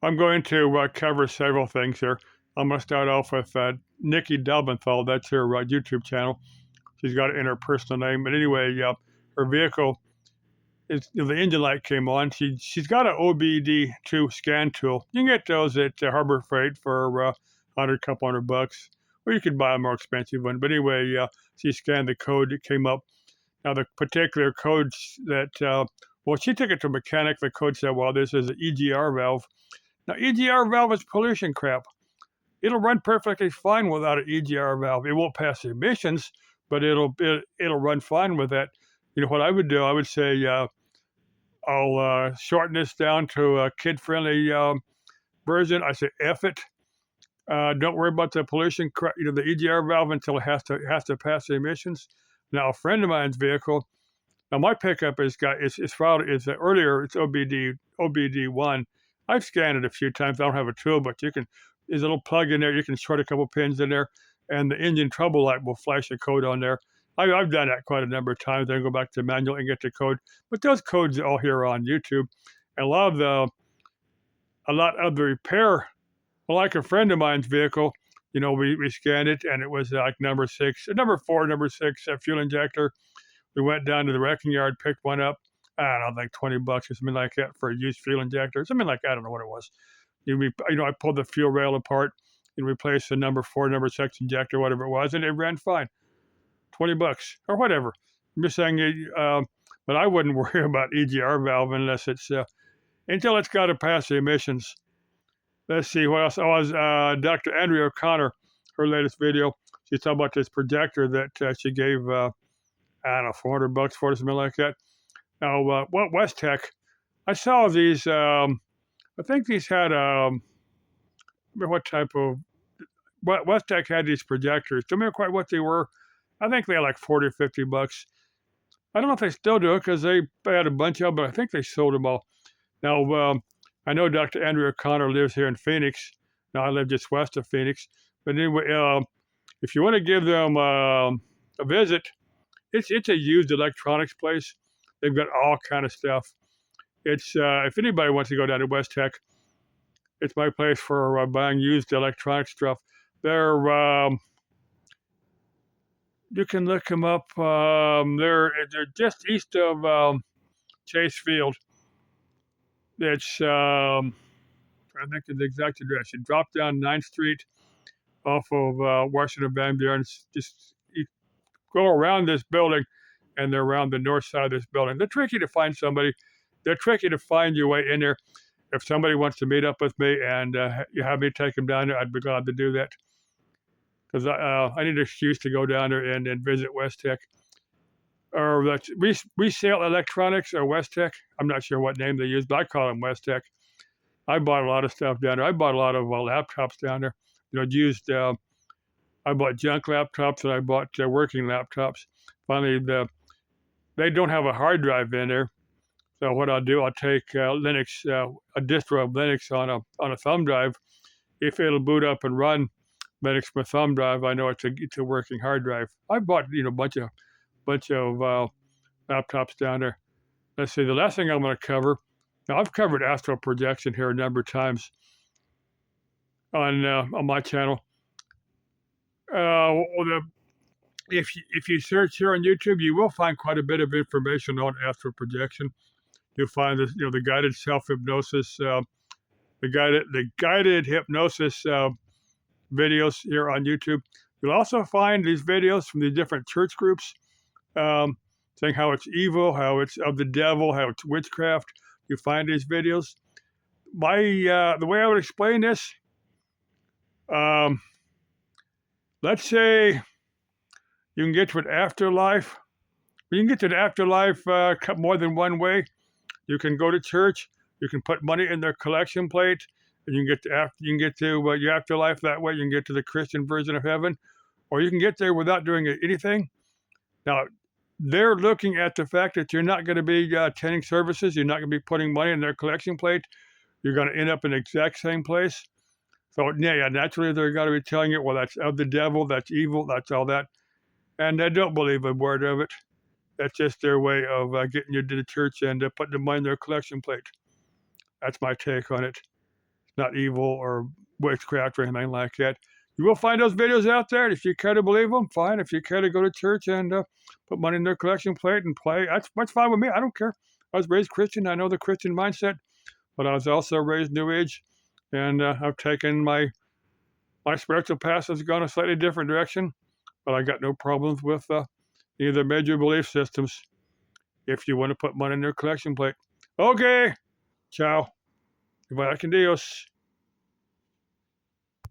I'm going to cover several things here. I'm going to start off with Nikki Delbenthal. That's her YouTube channel. She's got it in her personal name. But anyway, her vehicle is, the engine light came on. She's got an OBD2 scan tool. You can get those at Harbor Freight for couple $100, or you could buy a more expensive one. But anyway, she scanned the code. It came up. Now the particular codes that well, she took it to a mechanic. The code said, "Well, this is an EGR valve." Now, EGR valve is pollution crap. It'll run perfectly fine without an EGR valve. It won't pass the emissions, but it'll run fine with that. You know what I would do? I would say I'll shorten this down to a kid-friendly version. I say F it. Don't worry about the pollution, the EGR valve until it has to pass the emissions. Now, a friend of mine's vehicle. Now, my pickup is filed is earlier. It's OBD1. I've scanned it a few times. I don't have a tool, but there's a little plug in there. You can short a couple pins in there, and the engine trouble light will flash a code on there. I've done that quite a number of times. Then go back to the manual and get the code. But those codes are all here on YouTube. And a lot of the repair, like a friend of mine's vehicle, we scanned it, and it was like number 6 fuel injector. We went down to the wrecking yard, picked one up. I don't know, like $20 or something like that for a used fuel injector, something like that. I don't know what it was. I pulled the fuel rail apart and replaced the number 4, number 6 injector, whatever it was, and it ran fine. $20 or whatever. I'm just saying, but I wouldn't worry about EGR valve unless until it's got to pass the emissions. Let's see what else. Dr. Andrea O'Connor, her latest video. She's talking about this projector that she gave. I don't know, $400 for it, something like that. Now, Westech, I saw these. I think these had what type of. Westech had these projectors. Don't remember quite what they were. I think they had like $40 or $50. I don't know if they still do it because they had a bunch of them, but I think they sold them all. Now, I know Dr. Andrea O'Connor lives here in Phoenix. Now, I live just west of Phoenix. But anyway, if you want to give them a visit, it's a used electronics place. They've got all kind of stuff. It's if anybody wants to go down to Westech, it's my place for buying used electronic stuff. They're you can look them up. They're just east of Chase Field. It's I think the exact address. You drop down 9th Street off of Washington Van Buren. Just you go around this building, and they're around the north side of this building. They're tricky to find somebody. They're tricky to find your way in there. If somebody wants to meet up with me and you have me take them down there, I'd be glad to do that. Because I need an excuse to go down there and visit Westech. Or that's Resale Electronics or Westech. I'm not sure what name they use, but I call them Westech. I bought a lot of stuff down there. I bought a lot of laptops down there. Used. I bought junk laptops and I bought working laptops. Finally, they don't have a hard drive in there. So what I'll do, I'll take Linux, a distro of Linux on a thumb drive. If it'll boot up and run Linux from a thumb drive, I know it's a working hard drive. I bought a bunch of laptops down there. Let's see. The last thing I'm going to cover. Now I've covered astral projection here a number of times on my channel. If you search here on YouTube, you will find quite a bit of information on astral projection. You'll find this, the guided self hypnosis, the guided hypnosis videos here on YouTube. You'll also find these videos from the different church groups, saying how it's evil, how it's of the devil, how it's witchcraft. You find these videos. The way I would explain this, let's say you can get to an afterlife. You can get to the afterlife more than one way. You can go to church. You can put money in their collection plate, and you can get to your afterlife that way. You can get to the Christian version of heaven, or you can get there without doing anything. Now, they're looking at the fact that you're not going to be attending services. You're not going to be putting money in their collection plate. You're going to end up in the exact same place. So, yeah, naturally, they're going to be telling you, well, that's of the devil, that's evil, that's all that. And I don't believe a word of it. That's just their way of getting you to the church and putting the money in their collection plate. That's my take on it. not evil or witchcraft or anything like that. You will find those videos out there. If you care to believe them, fine. If you care to go to church and put money in their collection plate and play, that's fine with me. I don't care. I was raised Christian. I know the Christian mindset, but I was also raised New Age, and I've taken my spiritual path has gone a slightly different direction, but I got no problems with either major belief systems if you want to put money in their collection plate. Okay, ciao. Vaya con Dios.